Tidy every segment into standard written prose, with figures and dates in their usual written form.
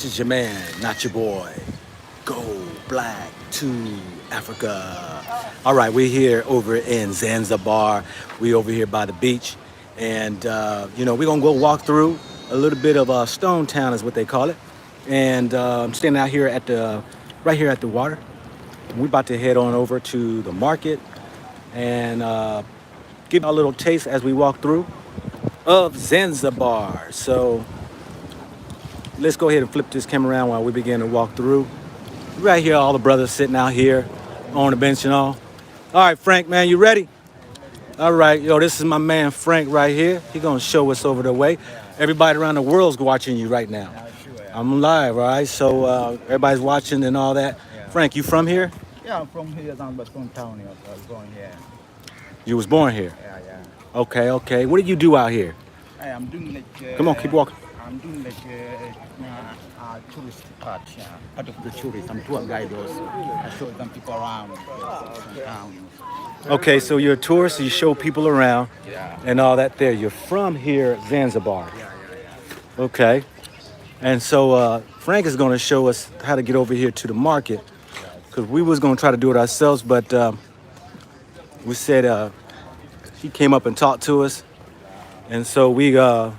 This is your man, not your boy. Go black to Africa. All right, we're here over in Zanzibar. We over here by the beach, and we're gonna go walk through a little bit of Stone Town, is what they call it. And I'm standing out here at the right here at the water. We're about to head on over to the market and give a little taste as we walk through of Zanzibar. So let's go ahead and flip this camera around while we begin to walk through. Right here, all the brothers sitting out here on the bench and all. All right, Frank, man, you ready? All right, yo, this is my man Frank right here. He gonna show us over the way. Everybody around the world's watching you right now. I'm live, all right? So everybody's watching and all that. Frank, you from here? Yeah, I'm from here, Zanzibar Town. I was born here. You was born here? Yeah. Okay. What do you do out here? I'm doing like... Come on, keep walking. I'm doing like tourist part of the tourists. I'm tour guide also. I show them people around town. Okay, so you're a tourist, so you show people around Yeah. and all that there. You're from here, Zanzibar. Okay. And so Frank is going to show us how to get over here to the market, because we was going to try to do it ourselves, but we said he came up and talked to us. And so we're going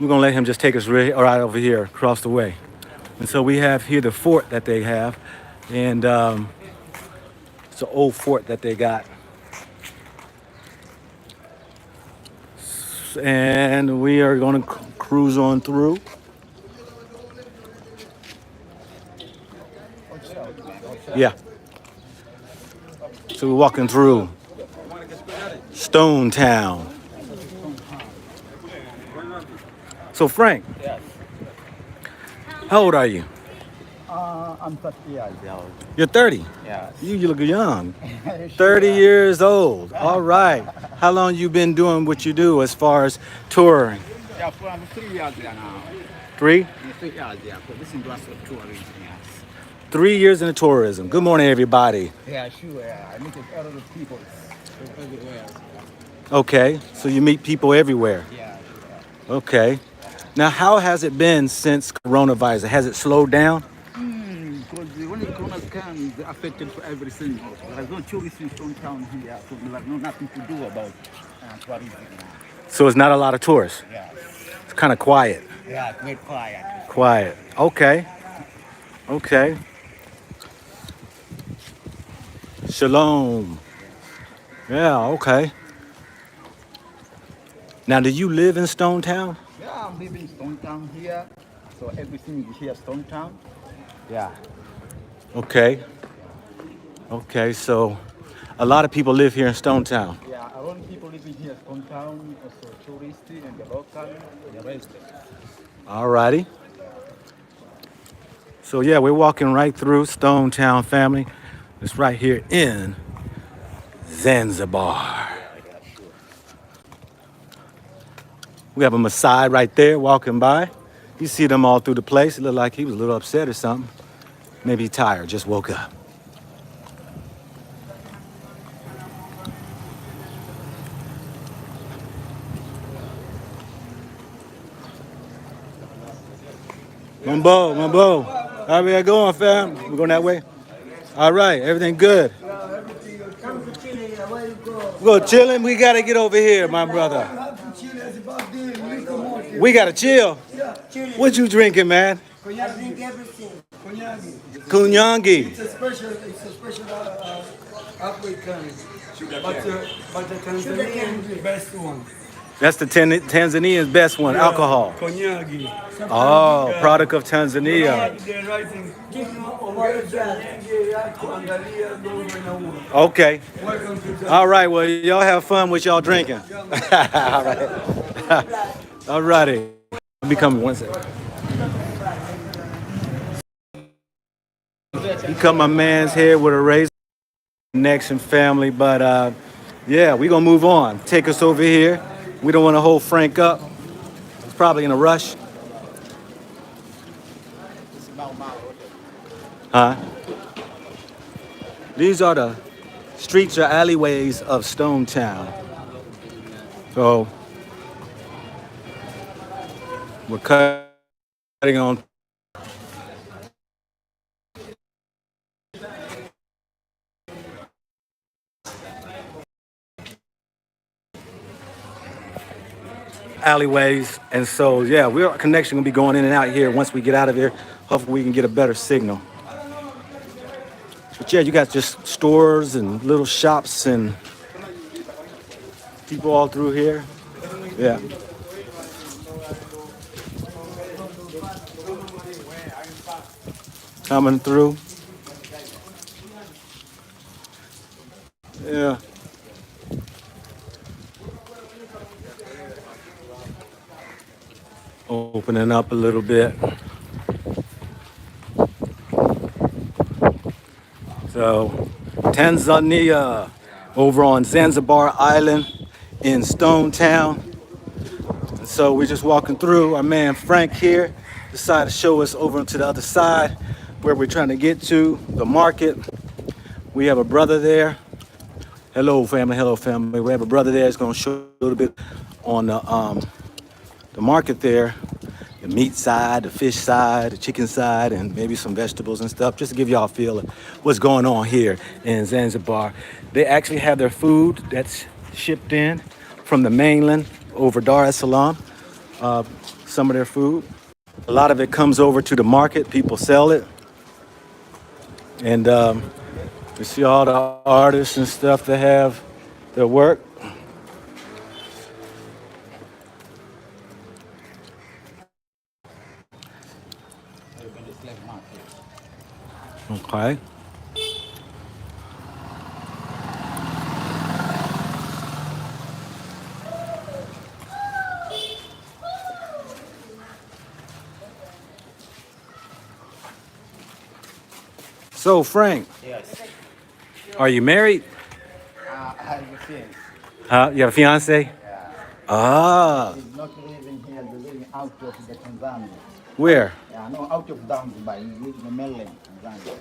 to let him just take us right over here across the way. And so we have here the fort that they have. And it's an old fort that they got. And we are going to cruise on through. Yeah. So we're walking through Stone Town. So Frank, Yes. how old are you? I'm 30 years old. You're 30. Yes. You look young. 30 years old. All right. How long you been doing what you do as far as touring? Yeah, for 3 years now. 3? In 3 years, yeah. For this industry of tourism, yes. 3 years in tourism. Good morning, everybody. Yeah, sure. Yeah. I meet a lot of people everywhere. Okay. So you meet people everywhere. Yeah. Okay. Now, how has it been since coronavirus? Has it slowed down? Because when the corona comes, they're affected for everything. There's no tourists in Stone Town here, so there's nothing to do about tourism now. So it's not a lot of tourists. Yeah. It's kind of quiet. Yeah, quite quiet. Quiet. Okay. Shalom. Yeah, okay. Now, do you live in Stone Town? Yeah, I'm living in Stone Town here, so everything is here Stone Town. Yeah. Okay, so a lot of people live here in Stone Town. Yeah, a lot of people living here Stone Town, also tourists and the local and the residents. All righty. So yeah, we're walking right through Stone Town, family. It's right here in Zanzibar. We have a Maasai right there walking by. You see them all through the place. It looked like he was a little upset or something. Maybe tired, just woke up. Mambo. How we going, fam? We going that way? All right, everything good. We go chilling. We gotta get over here, my brother. We gotta chill. What you drinking, man? I drink everything. Kunyangi. It's a special African, but the Tanzanian is the best one. That's the Tanzanian's best one, alcohol. Konyagi. Oh, product of Tanzania. They're writing. Okay. Welcome to All right. Well, y'all have fun with y'all drinking. All right. All righty. Be coming one second. He cut my man's hair with a razor. Connection family, but yeah, we gonna move on. Take us over here. We don't want to hold Frank up. He's probably in a rush. Huh? These are the streets or alleyways of Stone Town. So we're cutting on alleyways, and so yeah, our connection gonna be going in and out here. Once we get out of here, hopefully we can get a better signal. But yeah, you got just stores and little shops and people all through here. Yeah. Coming through. Yeah. Opening up a little bit. So, Tanzania, over on Zanzibar Island in Stone Town. And so we're just walking through. Our man Frank here decided to show us over to the other side where we're trying to get to, the market. We have a brother there. Hello, family. Hello, family. We have a brother there that's going to show a little bit on the market there, the meat side, the fish side, the chicken side, and maybe some vegetables and stuff, just to give y'all a feel of what's going on here in Zanzibar. They actually have their food that's shipped in from the mainland over Dar es Salaam, some of their food. A lot of it comes over to the market. People sell it. And you see all the artists and stuff that have their work. Okay. So, Frank, Yes. are you married? I have a fiance. You have a fiance? Yeah. Ah, He's not living here, he's living out of the Tanzania. where? Yeah, no, out of Zanzibar. He's living in the mainland Tanzania.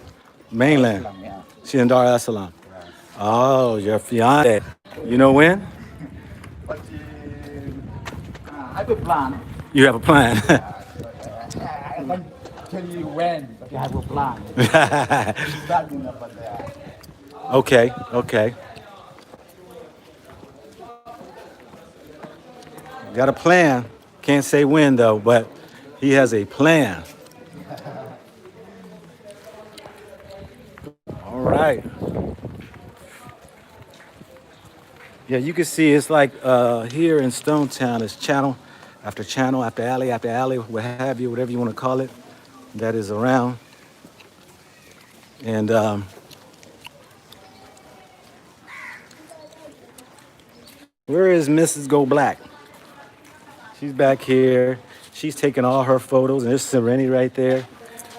Mainland. Yeah. She in Dar es Salaam. Yeah. Oh, your fiance. You know when? But I have a plan. You have a plan. I can't tell you when, but I have a plan. Starting over there. Okay, okay. Got a plan. Can't say when though, but he has a plan. All right. Yeah, you can see it's like here in Stone Town, it's channel after alley, what have you, whatever you want to call it, that is around. And where is Mrs. Go Black? She's back here. She's taking all her photos, and there's Serenity right there.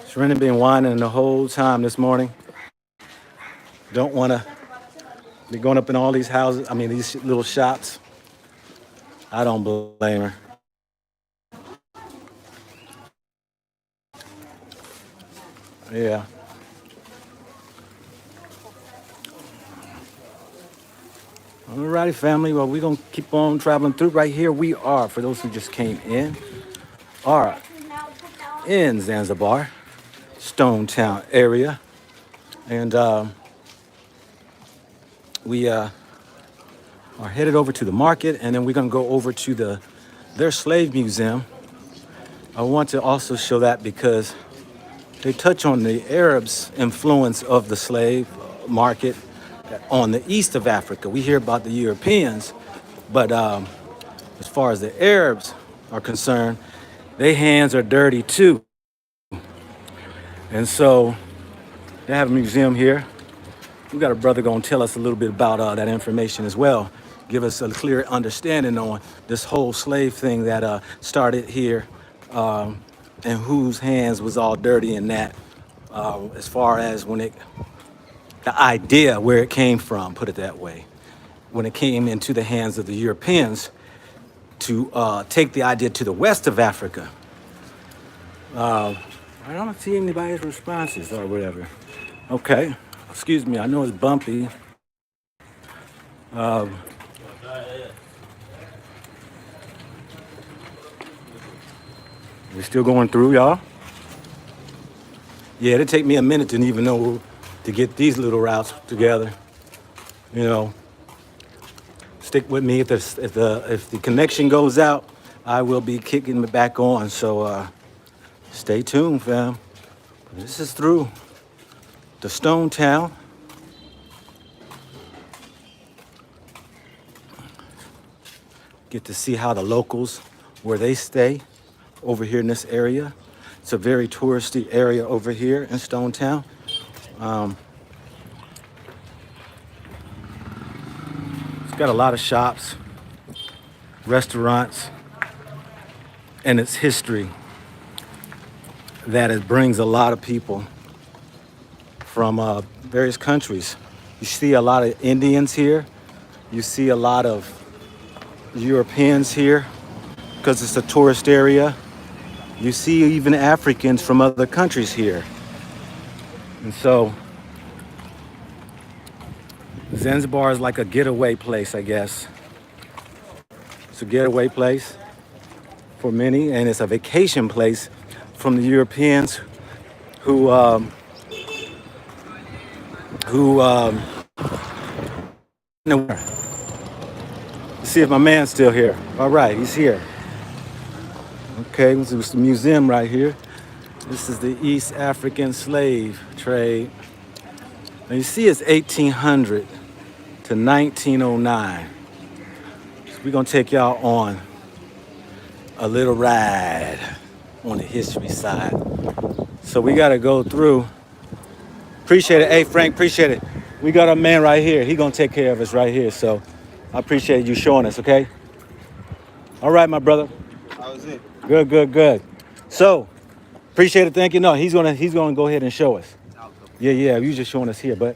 Serenity been whining the whole time this morning. Don't want to be going up in all these houses, these little shops. I don't blame her. Yeah. Alrighty, family. Well, we're going to keep on traveling through. Right here we are, for those who just came in, are in Zanzibar, Stone Town area. And we are headed over to the market, and then we're going to go over to their slave museum. I want to also show that because they touch on the Arabs' influence of the slave market on the east of Africa. We hear about the Europeans, but as far as the Arabs are concerned, their hands are dirty too. And so they have a museum here. We got a brother gonna tell us a little bit about that information as well. Give us a clear understanding on this whole slave thing that started here and whose hands was all dirty in that, as far as the idea where it came from, put it that way. When it came into the hands of the Europeans to take the idea to the west of Africa. I don't see anybody's responses or whatever. Okay, excuse me, I know it's bumpy. We're still going through, y'all. Yeah, it'd take me a minute to even know to get these little routes together. You know, stick with me. If the connection goes out, I will be kicking it back on. So stay tuned, fam. This is through the Stone Town. Get to see how the locals, where they stay over here in this area. It's a very touristy area over here in Stone Town. It's got a lot of shops, restaurants, and its history that it brings a lot of people from various countries. You see a lot of Indians here. You see a lot of Europeans here because it's a tourist area. You see even Africans from other countries here. And so Zanzibar is like a getaway place, I guess. It's a getaway place for many, and it's a vacation place from the Europeans who see if my man's still here. All right, he's here. Okay, this is the museum right here. This is the East African slave trade. And you see it's 1800 to 1909. So we're gonna take y'all on a little ride on the history side. So we gotta go through. Appreciate it. Hey Frank, appreciate it. We got a man right here. He gonna take care of us right here. So I appreciate you showing us, okay? All right, my brother. How is it? Good, good, good. So, appreciate it. Thank you. No, he's gonna go ahead and show us. Yeah. You just showing us here, but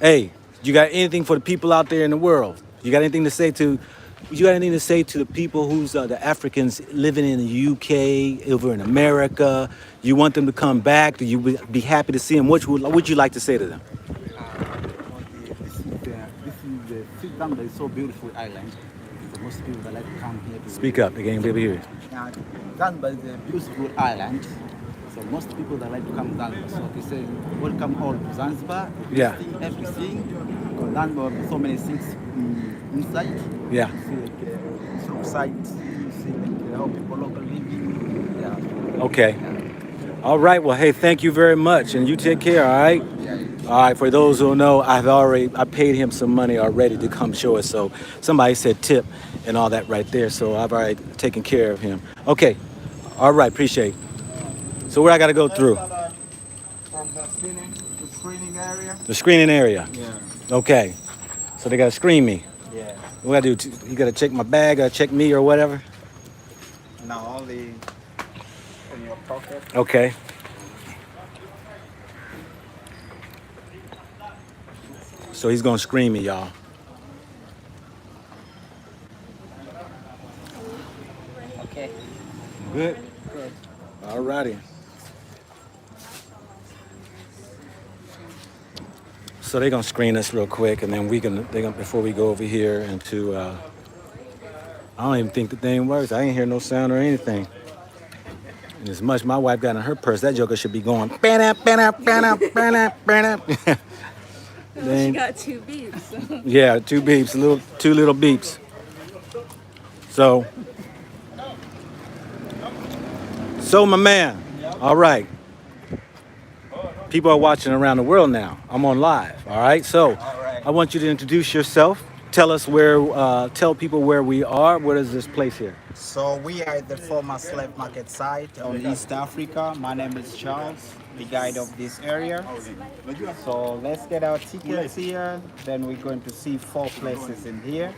hey, you got anything for the people out there in the world? You got anything to say to? You got anything to say to the people who's the Africans living in the UK, over in America? You want them to come back? Do you be happy to see them? What would you like to say to them? This Zanzibar is so beautiful island. So most people that like to come here to Speak up. They can't be able to hear you. Zanzibar is a beautiful island. So most people that like to come to Zanzibar. So they say, welcome all to Zanzibar. Yeah. See everything. Because Zanzibar has so many things inside. Yeah. You see like some sites. You see like how people locally living. Yeah. Okay. All right. Well, hey, thank you very much, and you take care. All right. All right. For those who know, I paid him some money already to come show us. So somebody said tip and all that right there. So I've already taken care of him. Okay. All right. Appreciate it. So where I got to go through? From the screening area. The screening area. Yeah. Okay. So they got to screen me. Yeah. What I do? You got to check my bag, check me or whatever. Now only in your pocket. Okay. So he's gonna screen me, y'all. Okay. Good. All righty. So they're gonna screen us real quick, and then before we go over here into. I don't even think the thing works. I ain't hear no sound or anything. And as much my wife got in her purse, that joker should be going. She got two beeps. So. Yeah, two beeps, two little beeps. So my man, all right. People are watching around the world now. I'm on live, all right? So I want you to introduce yourself. Tell us tell people where we are. What is this place here? So we are at the former slave market site on East Africa. My name is Charles, the guide of this area. So let's get our tickets here. Then we're going to see 4 places in here.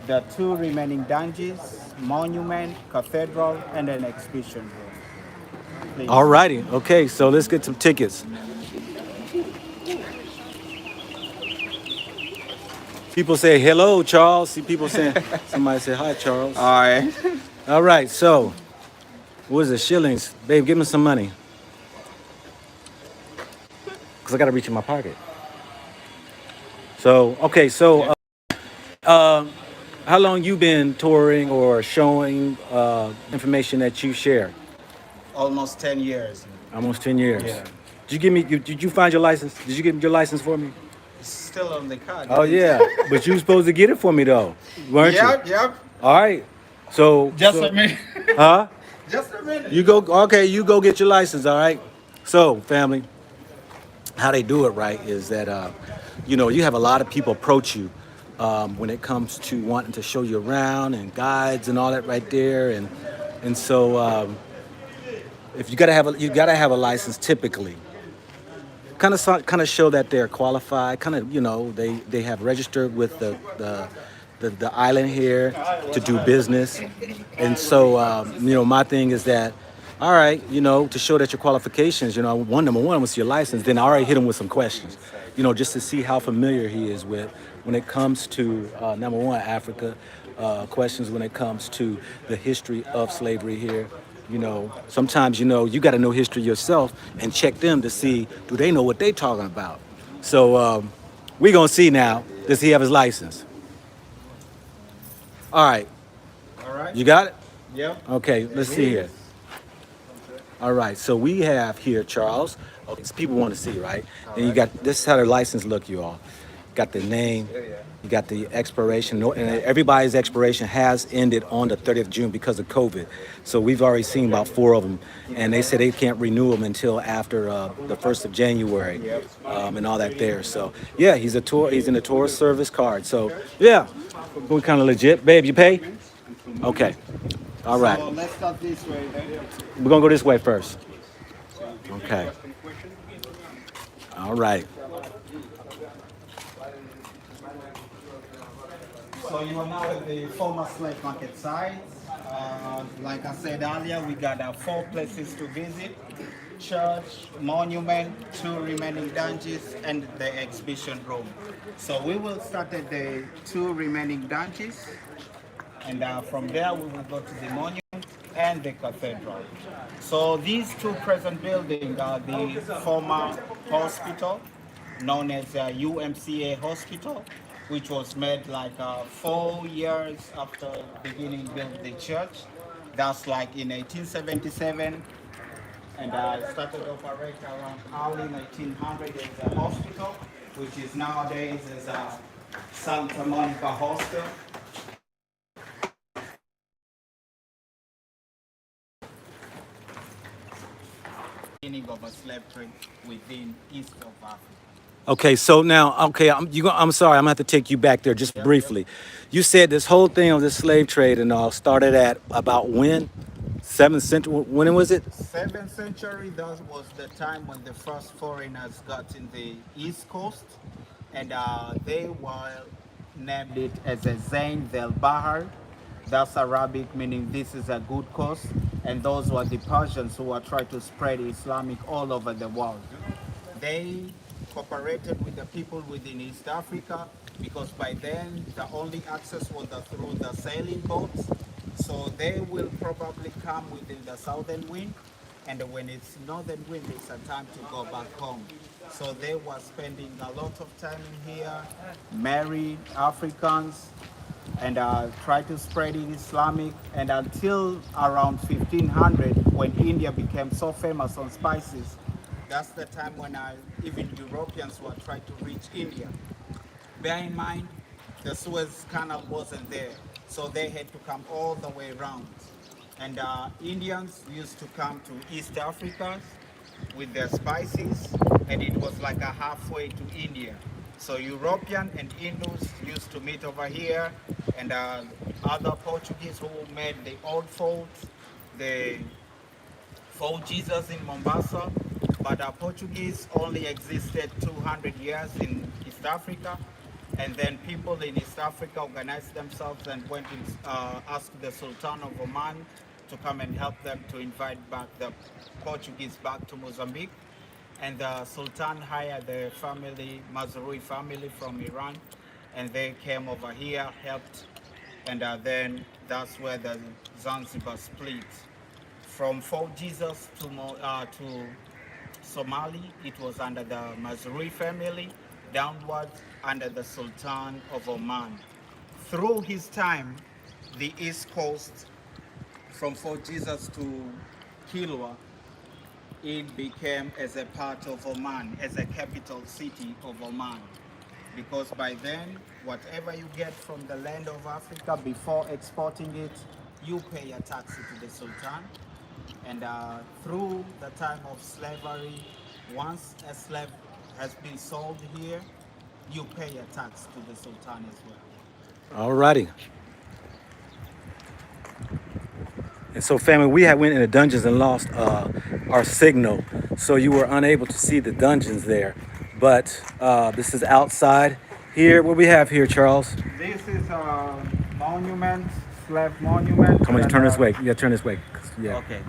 The 2 remaining dungeons, monument, cathedral, and an exhibition room. Please. All righty. Okay, so let's get some tickets. People say, hello, Charles. See people saying, somebody say, hi, Charles. All right. All right, so, what is it, shillings? Babe, give me some money. Because I got to reach in my pocket. So, okay, so, how long you been touring or showing information that you share? Almost 10 years. Almost 10 years. Yeah. Did you find your license? Did you get your license for me? It's still on the card. Oh yeah, but you were supposed to get it for me though, weren't Yep, you? yep. All right. So Just a minute. huh? Just a minute. You go. Okay, you go get your license. All right. So family, how they do it right is that you have a lot of people approach you when it comes to wanting to show you around and guides and all that right there, and so if you gotta have a license typically. Kind of show that they're qualified. Kind of they have registered with the island here to do business, and so my thing is that all right, to show that your qualifications, number one was your license. Then I already hit him with some questions, just to see how familiar he is with when it comes to number one Africa, questions when it comes to the history of slavery here. Sometimes you got to know history yourself and check them to see do they know what they talking about. So we gonna see now. Does he have his license? All right, All right. you got it. Yep. Okay, let's see here. All right, so we have here Charles. Okay, so people want to see, right? Then you got this is how their license look, you all. Got the name. You got the expiration. No, and everybody's expiration has ended on the 30th of June because of COVID. So we've already seen about 4 of them, and they said they can't renew them until after the 1st of January, and all that there. So yeah, he's in the tourist service card. So yeah, we kind of legit. Babe, you pay? Okay. All right. So let's start this way then. We're gonna go this way first. Okay. All right. So you are now at the former slave market site. Like I said earlier, we got 4 places to visit: church, monument, 2 remaining dungeons, and the exhibition room. So we will start at the 2 remaining dungeons, and from there we will go to the monument and the cathedral. So these 2 present buildings are the former hospital, known as UMCA Hospital, which was made like 4 years after beginning build the church. That's like in 1877, and started operate around early 1900 as a hospital, which is nowadays as a Santa Monica Hostel. Beginning of a slave trade within East of Africa. Okay, so now, I'm sorry, I'm gonna have to take you back there just briefly. You said this whole thing of the slave trade and all started at about when? 7th century, when was it? 7th century, that was the time when the first foreigners got in the East Coast, and they were named it as a Zain del Bahar. That's Arabic, meaning this is a good coast, and those were the Persians who were trying to spread Islamic all over the world. They cooperated with the people within East Africa because by then the only access was through the sailing boats. So they will probably come within the southern wind, and when it's northern wind, it's a time to go back home. So they were spending a lot of time in here, marry Africans, and try to spread Islamic, and until around 1500, when India became so famous on spices, that's the time when even Europeans were trying to reach India. Bear in mind, the Suez Canal wasn't there, so they had to come all the way around. And Indians used to come to East Africa with their spices, and it was like a halfway to India. So European and Indus used to meet over here, and other Portuguese who made the old forts, the Fort Jesus in Mombasa, but Portuguese only existed 200 years in East Africa, and then people in East Africa organized themselves and went and asked the Sultan of Oman to come and help them to invite back the Portuguese back to Mozambique. And the Sultan hired the family, Mazrui family from Iran, and they came over here, helped, and then that's where the Zanzibar split. From Fort Jesus to Somali, it was under the Mazrui family, downwards under the Sultan of Oman. Through his time, the East Coast, from Fort Jesus to Kilwa, it became as a part of Oman, as a capital city of Oman. Because by then, whatever you get from the land of Africa before exporting it, you pay a tax to the Sultan. And through the time of slavery, once a slave has been sold here, you pay a tax to the Sultan as well. Alrighty. And so, family, we had went in the dungeons and lost our signal, so you were unable to see the dungeons there. But this is outside here. What we have here, Charles? This is a monument, slave monument. Come on, turn this way. Yeah, turn this way. Yeah. Okay.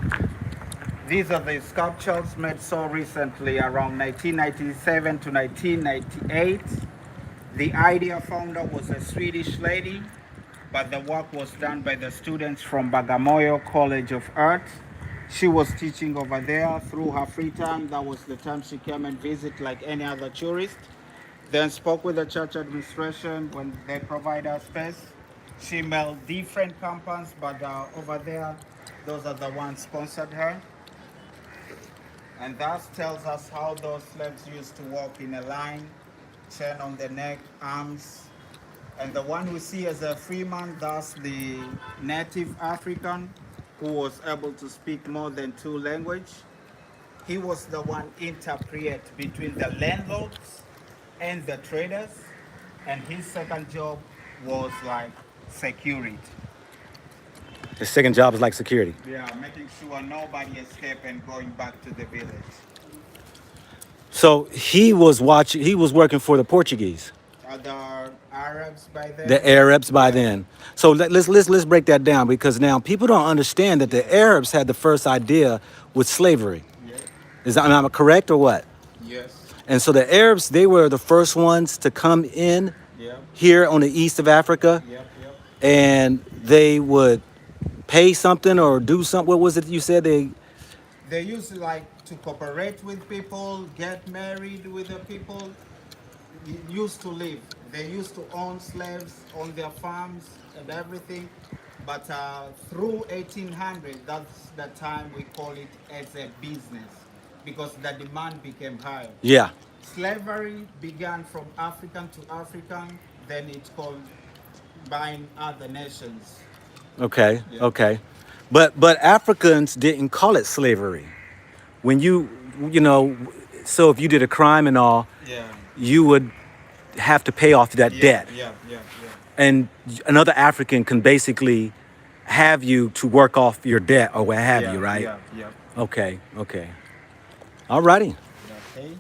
These are the sculptures made so recently, around 1997 to 1998. The idea founder was a Swedish lady, but the work was done by the students from Bagamoyo College of Art. She was teaching over there through her free time. That was the time she came and visit like any other tourist. Then spoke with the church administration when they provide her space. She mailed different campaigns, but over there, those are the ones sponsored her. And that tells us how those slaves used to walk in a line, chain on the neck, arms. And the one we see as a free man, that's the native African who was able to speak more than 2 languages. He was the one interpret between the landlords and the traders. And his second job was like security. His second job is like security. Yeah, making sure nobody escaped and going back to the village. So he was watching. He was working for the Portuguese, The Arabs by then. the Arabs by then. So let's break that down, because now people don't understand that the Arabs had the first idea with slavery. Yeah. Is that, am I correct or what? Yes. And so the Arabs, they were the first ones to come in Yeah. here on the east of Africa, Yep. Yep. and they would pay something or do something. What was it you said? They used to like to cooperate with people, get married with the people, used to live. They used to own slaves on their farms and everything. But through 1800, that's the time we call it as a business, because the demand became higher. Yeah. Slavery began from African to African, then it's called buying other nations. Okay. Yeah. Okay. But Africans didn't call it slavery. When you know, so if you did a crime and all, Yeah. you would have to pay off that debt. Yeah, yeah, yeah. And another African can basically have you to work off your debt or what have you, right? Yeah, yeah. Okay, okay. All righty. Okay.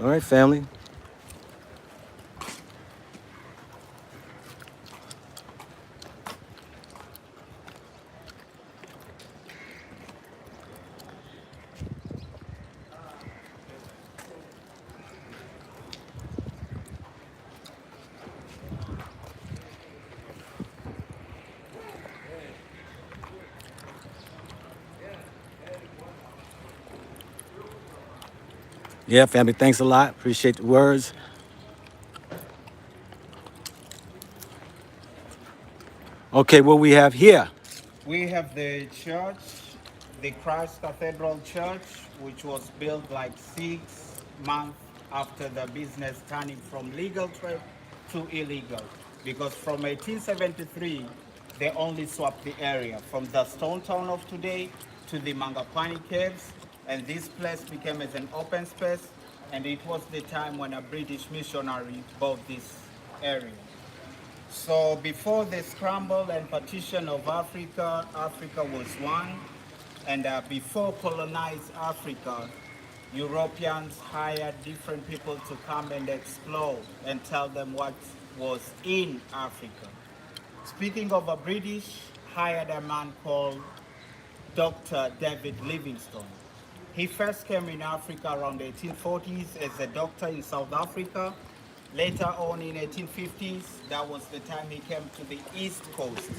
All right, family. Yeah, family, thanks a lot. Appreciate the words. Okay, what we have here? We have the church, the Christ Cathedral Church, which was built like 6 months after the business turning from legal trade to illegal. Because from 1873, they only swapped the area from the stone town of today to the Mangapani caves. And this place became as an open space. And it was the time when a British missionary bought this area. So before the scramble and partition of Africa, Africa was one. And before colonized Africa, Europeans hired different people to come and explore and tell them what was in Africa. Speaking of a British, hired a man called Dr. David Livingstone. He first came in Africa around the 1840s as a doctor in South Africa. Later on in 1850s, that was the time he came to the East Coast.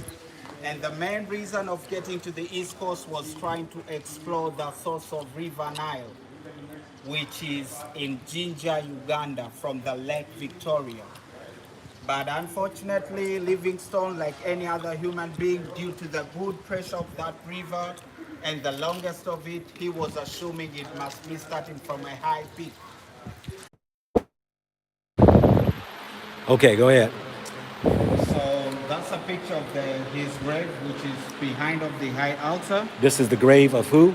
And the main reason of getting to the East Coast was trying to explore the source of River Nile, which is in Jinja, Uganda, from the Lake Victoria. But unfortunately, Livingstone, like any other human being, due to the good pressure of that river and the longest of it, he was assuming it must be starting from a high peak. Okay, go ahead. So that's a picture of his grave, which is behind of the high altar. This is the grave of who?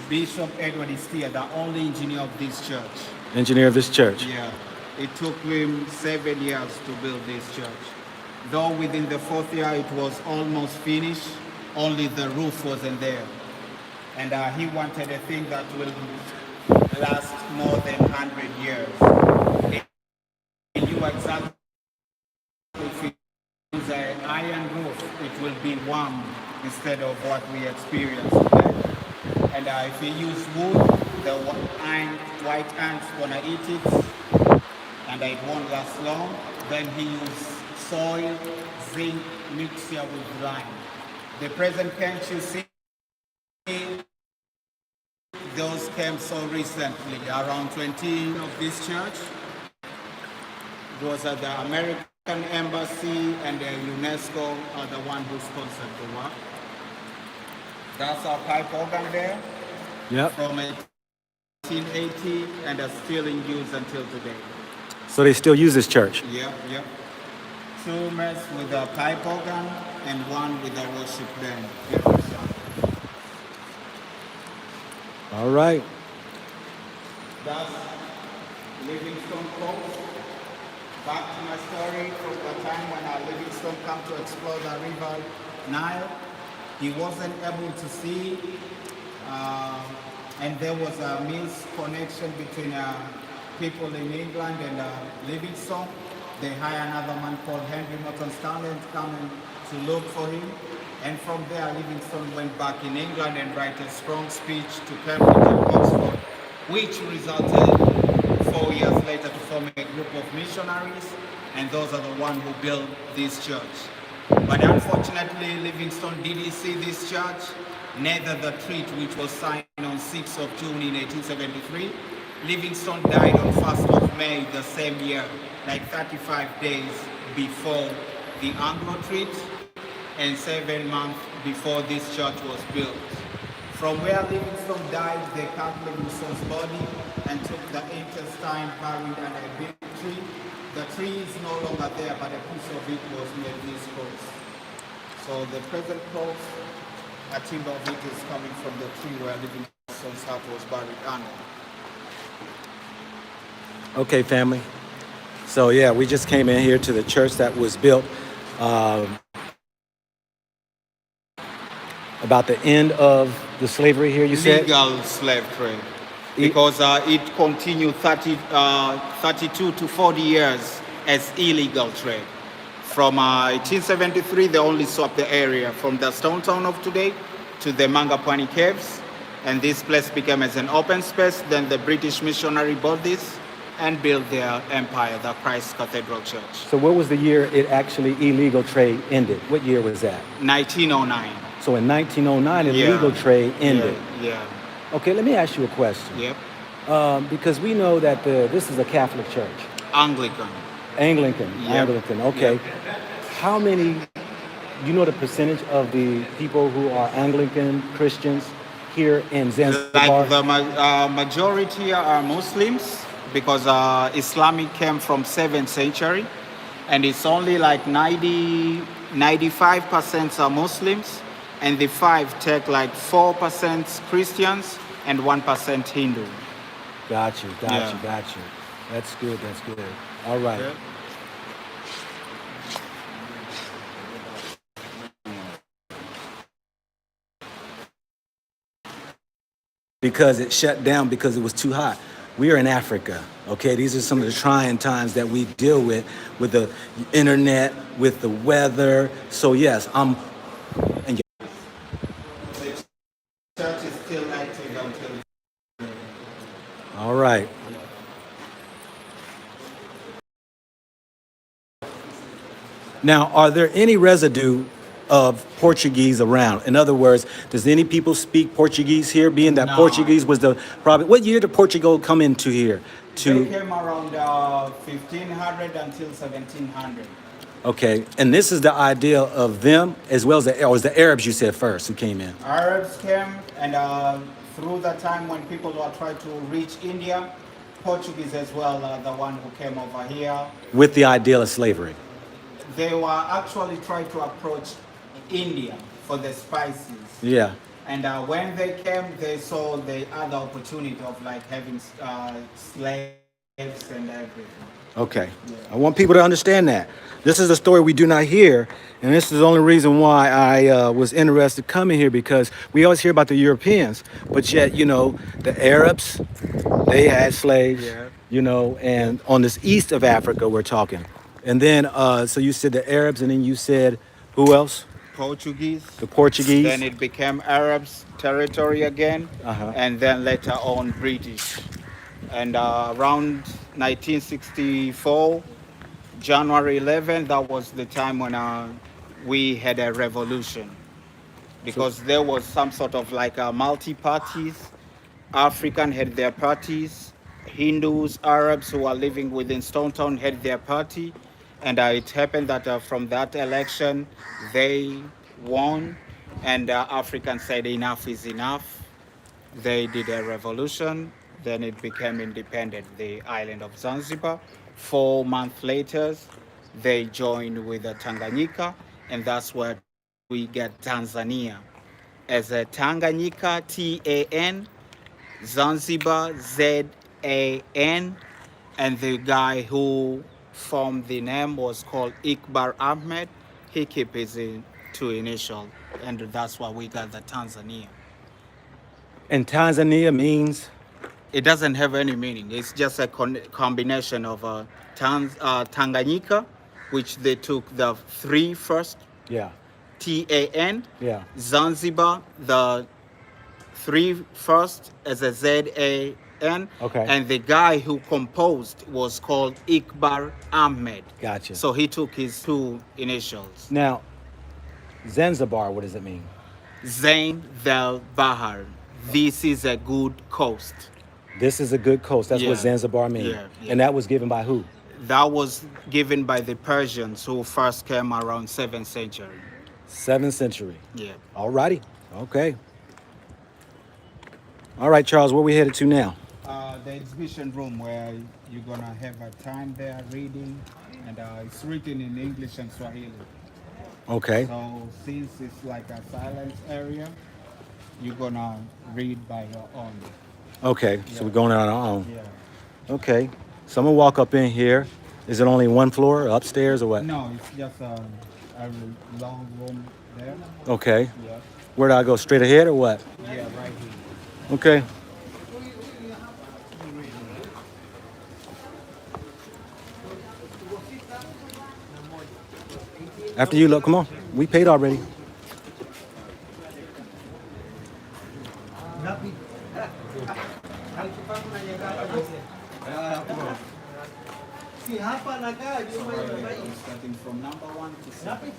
Bishop Edward Steer, the only engineer of this church. Engineer of this church. Yeah, it took him 7 years to build this church. Though within the 4th year it was almost finished, only the roof wasn't there. And he wanted a thing that will last more than 100 years. He knew exactly if we use an iron roof, it will be warm instead of what we experienced today. And if you use wood, the white ants gonna eat it, and it won't last long. Then he used soil, zinc mixture with lime. The present camps you see, those came so recently, around 20 of this church. It was at the American Embassy and the UNESCO are the one who sponsored the work. That's our pipe organ there. Yep. From 1880 and are still in use until today. So they still use this church. Yep. 2 mass with a pipe organ and 1 with a worship band every Sunday. All right. That's Livingstone Coast. Back to my story from the time when Livingstone came to explore the river Nile. He wasn't able to see, and there was a misconnection between people in England and Livingstone. They hired another man called Henry Morton Stanley to come to look for him. And from there, Livingstone went back in England and wrote a strong speech to Cambridge and Oxford, which resulted 4 years later to form a group of missionaries, and those are the ones who built this church. But unfortunately, Livingstone didn't see this church, neither the treaty which was signed on 6th of June in 1873. Livingstone died on 1st of May the same year, like 35 days before the Anglo Treaty and 7 months before this church was built. From where Livingstone died, they cut Livingstone's body and took the intestine buried under a big tree. The tree is no longer there, but a piece of it was made this cross. So the present cross, a timber of it is coming from the tree where Livingstone's heart was buried under. Okay, family. So yeah, we just came in here to the church that was built about the end of the slavery here, you said? Legal slave trade. Because it continued 32 to 40 years as illegal trade. From 1873, they only swapped the area from the stone town of today to the Mangapwani caves. And this place became as an open space. Then the British missionary bought this and built their empire, the Christ Cathedral Church. So what was the year it actually illegal trade ended? What year was that? 1909. So in 1909, illegal trade ended. Yeah. Okay, let me ask you a question. Yep. Because we know that this is a Catholic church. Anglican. Anglican. Yep. Anglican. Okay. Yep. How many? You know the percentage of the people who are Anglican Christians here in Zanzibar? Like the majority are Muslims because Islamic came from 7th century, and it's only like 95% are Muslims, and the 5 take like 4% Christians and 1% Hindu. Got you. That's good. All right. Yeah. Because it shut down because it was too hot. We are in Africa, okay? These are some of the trying times that we deal with the internet, with the weather. So yes, The church is still active until. all right. Now, are there any residue of Portuguese around? In other words, does any people speak Portuguese here, being that No. Portuguese was the probably, what year did Portugal come into here? They came around 1500 until 1700. Okay, and this is the idea of them as well as or was the Arabs you said first who came in? Arabs came, and through the time when people were trying to reach India, Portuguese as well are the one who came over here. With the ideal of slavery. They were actually trying to approach India for the spices. Yeah. And when they came, they saw the other opportunity of like having slaves and everything. Okay. I want people to understand that. This is a story we do not hear, and this is the only reason why I was interested coming here, because we always hear about the Europeans, but yet, you know, the Arabs, they had slaves, Yeah. you know, and on this east of Africa we're talking. And then, so you said the Arabs, and then you said, who else? Portuguese. The Portuguese? Then it became Arabs territory again, Uh-huh. and then later on British. And around 1964, January 11th, that was the time when we had a revolution, because there was some sort of like multi-parties. African had their parties, Hindus, Arabs who are living within Stone Town had their party, and it happened that from that election they won, and Africans said enough is enough. They did a revolution, then it became independent, the island of Zanzibar. 4 months later, they joined with the Tanganyika, and that's where we get Tanzania. As a Tanganyika, T-A-N, Zanzibar, Z-A-N, and the guy who formed the name was called Iqbar Ahmed. He kept his two initials, and that's why we got the Tanzania. And Tanzania means? It doesn't have any meaning. It's just a combination of Tanganyika, which they took the three first, Yeah. T-A-N, Yeah. Zanzibar, the three first as a Z-A-N, Okay. and the guy who composed was called Iqbar Ahmed. Gotcha. So he took his two initials. Now, Zanzibar, what does it mean? Zain Del Bahar. This is a good coast. This is a good coast. That's Yeah. what Zanzibar means. Yeah, yeah. And that was given by who? That was given by the Persians who first came around 7th century. 7th century. Yeah. All righty. Okay. All right, Charles, where we headed to now? The exhibition room where you're gonna have a time there reading, and it's written in English and Swahili. Okay. So since it's like a silence area, you're gonna read by your own. Okay. So we're going on our own. Yeah. Okay. So I'm gonna walk up in here. Is it only one floor, upstairs, or what? No, it's just a long room there. Okay. Yeah. Where do I go? Straight ahead or what? Yeah, right here. Okay. After you, look. Come on. We paid already. Starting from number 1 to 7.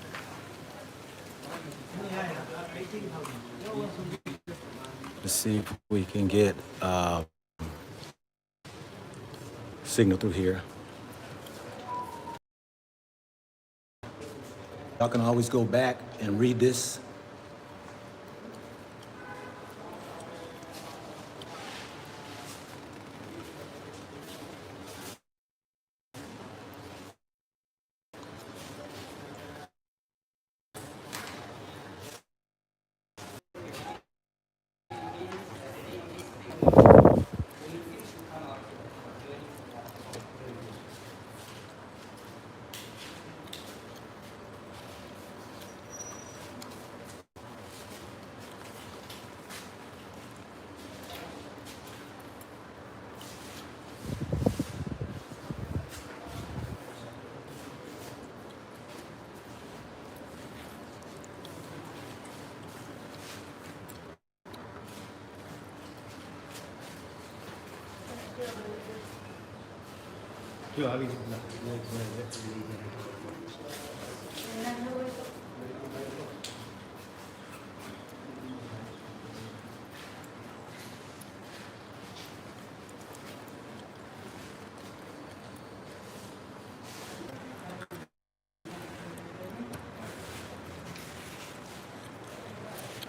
Let's see if we can get signal through here. Y'all can always go back and read this.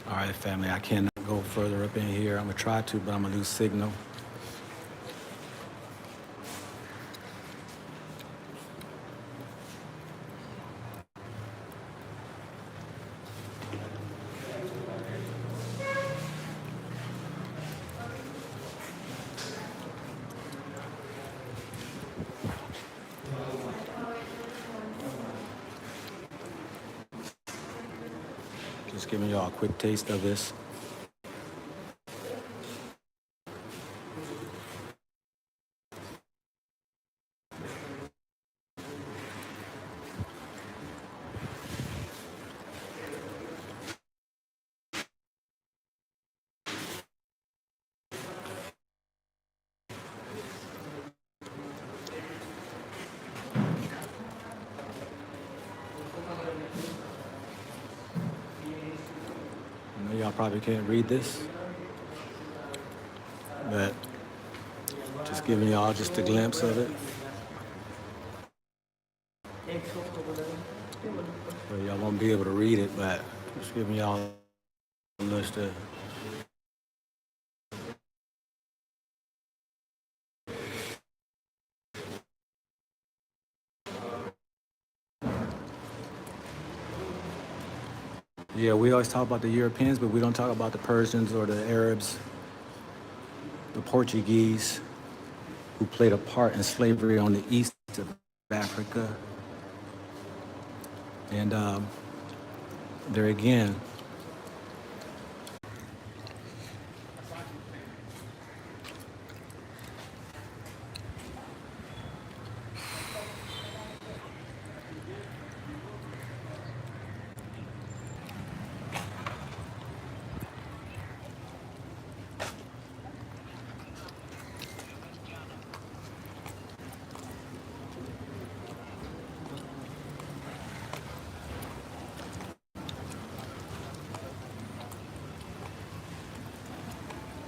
All right, family, I cannot go further up in here. I'm gonna try to, but I'm gonna lose signal. Just giving y'all a quick taste of this. I know y'all probably can't read this, but just giving y'all just a glimpse of it. So y'all won't be able to read it, but just giving y'all a list of. Yeah, we always talk about the Europeans, but we don't talk about the Persians or the Arabs, the Portuguese, who played a part in slavery on the east of Africa. And there again,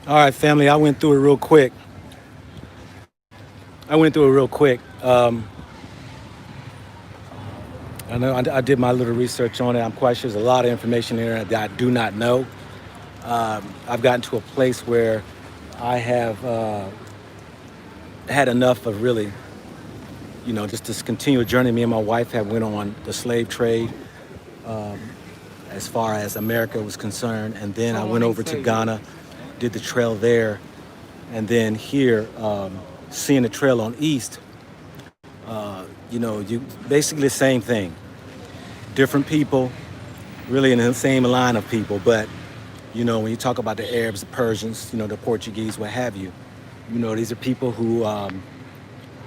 all right, family, I went through it real quick. I know I did my little research on it. I'm quite sure there's a lot of information in there that I do not know. I've gotten to a place where I have had enough of really, just this continual journey. Me and my wife have went on the slave trade as far as America was concerned. And then I went over to Ghana, did the trail there. And then here, seeing the trail on East, you basically the same thing. Different people, really in the same line of people. But, when you talk about the Arabs, the Persians, the Portuguese, what have you, these are people who,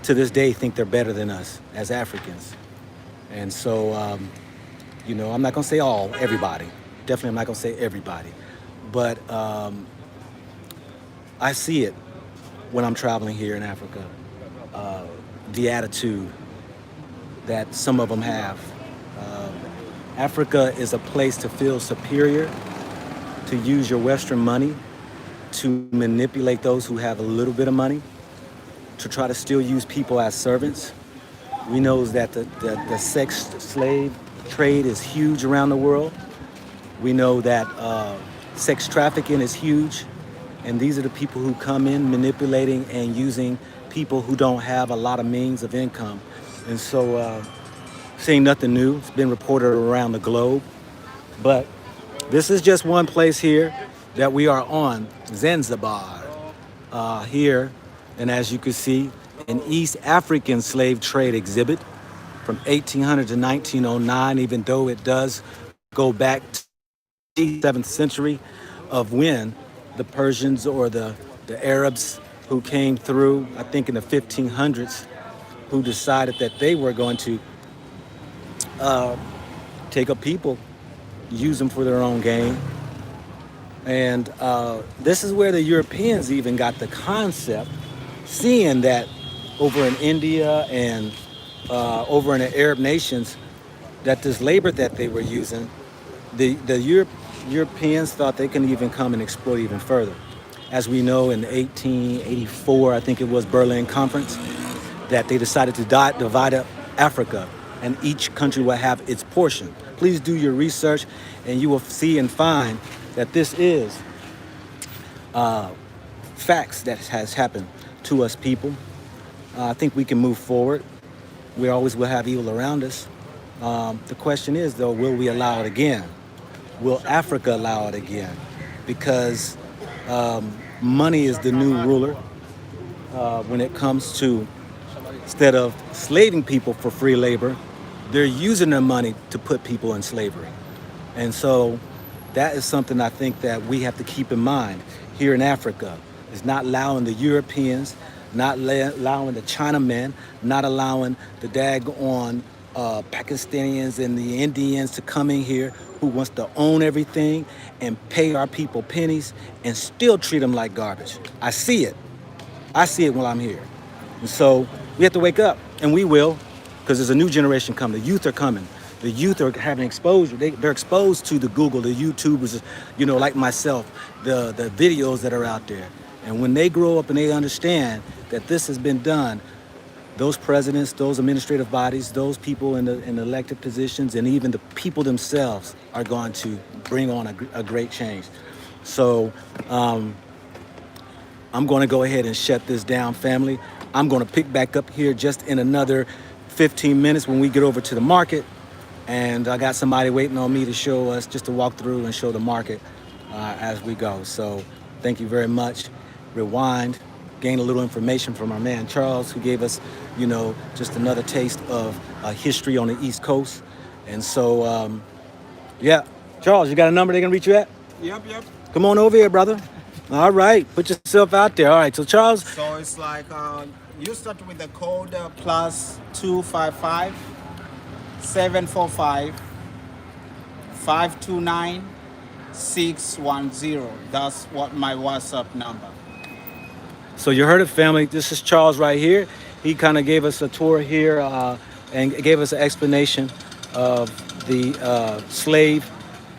to this day, think they're better than us as Africans. And so, I'm not going to say everybody. Definitely I'm not going to say everybody. But I see it when I'm traveling here in Africa, the attitude that some of them have. Africa is a place to feel superior, to use your Western money to manipulate those who have a little bit of money, to try to still use people as servants. We know that the sex slave trade is huge around the world. We know that sex trafficking is huge. And these are the people who come in manipulating and using people who don't have a lot of means of income. And so, seeing nothing new. It's been reported around the globe. But this is just one place here that we are on, Zanzibar, here. And as you can see, an East African slave trade exhibit from 1800 to 1909, even though it does go back to the 7th century of when the Persians or the Arabs who came through, I think in the 1500s, who decided that they were going to take a people, use them for their own gain. And this is where the Europeans even got the concept, seeing that over in India and over in the Arab nations, that this labor that they were using, the Europeans thought they can even come and exploit even further. As we know, in 1884, I think it was Berlin Conference, that they decided to divide up Africa, and each country will have its portion. Please do your research, and you will see and find that this is facts that has happened to us people. I think we can move forward. We always will have evil around us. The question is, though, will we allow it again? Will Africa allow it again? Because money is the new ruler when it comes to, instead of slaving people for free labor, they're using their money to put people in slavery. And so that is something I think that we have to keep in mind here in Africa. Is not allowing the Europeans, not allowing the Chinamen, not allowing the daggone Pakistanians and the Indians to come in here who wants to own everything and pay our people pennies and still treat them like garbage. I see it. I see it while I'm here. And so we have to wake up, and we will, because there's a new generation coming. The youth are coming. The youth are having exposure. They're exposed to the Google, the YouTubers, you know, like myself, the videos that are out there. And when they grow up and they understand that this has been done, those presidents, those administrative bodies, those people in the elected positions, and even the people themselves are going to bring on a great change. So I'm going to go ahead and shut this down, family. I'm going to pick back up here just in another 15 minutes when we get over to the market. And I got somebody waiting on me to show us, just to walk through and show the market as we go. So thank you very much. Rewind, gain a little information from our man Charles, who gave us, you know, just another taste of history on the East Coast. And so, yeah. Charles, you got a number they can reach you at? Yep. Come on over here, brother. All right, put yourself out there. All right, so Charles. So it's like you start with the code plus 255 745 529 610. That's what my WhatsApp number. So you heard it, family. This is Charles right here. He kind of gave us a tour here and gave us an explanation of the slave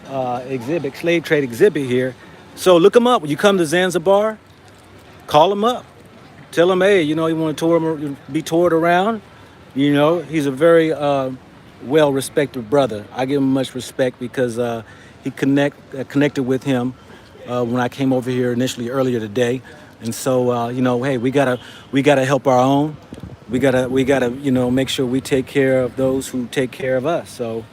trade exhibit here. So look him up. When you come to Zanzibar, call him up. Tell him, hey, you know, you want to be toured around. You know, he's a very well-respected brother. I give him much respect because he connected with him when I came over here initially earlier today. And so, you know, hey, we gotta help our own. We gotta, you know, make sure we take care of those who take care of us. So,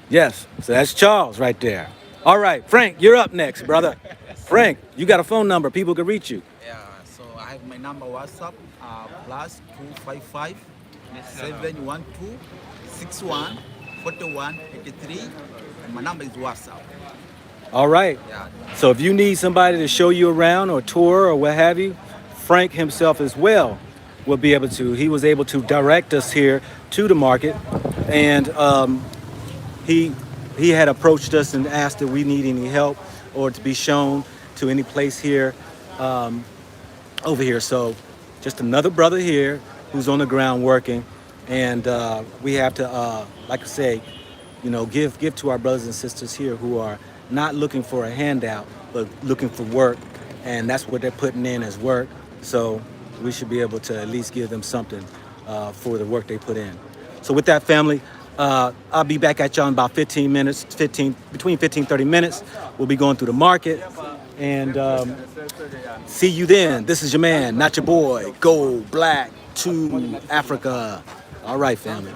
yes. So that's Charles right there. All right, Frank, you're up next, brother. Frank, you got a phone number. People can reach you. Yeah, so I have my number WhatsApp, plus 255 712 61 41 83. And my number is WhatsApp. All right. Yeah. So if you need somebody to show you around or tour or what have you, Frank himself as well will be able to. He was able to direct us here to the market, and he had approached us and asked if we need any help or to be shown to any place here over here. So just another brother here who's on the ground working, and we have to, like I say, you know, give to our brothers and sisters here who are not looking for a handout, but looking for work, and that's what they're putting in as work. So we should be able to at least give them something for the work they put in. So with that, family, I'll be back at y'all in about 15 minutes, between 15 and 30 minutes. We'll be going through the market, and see you then. This is your man, not your boy. Go black to Africa. All right, family.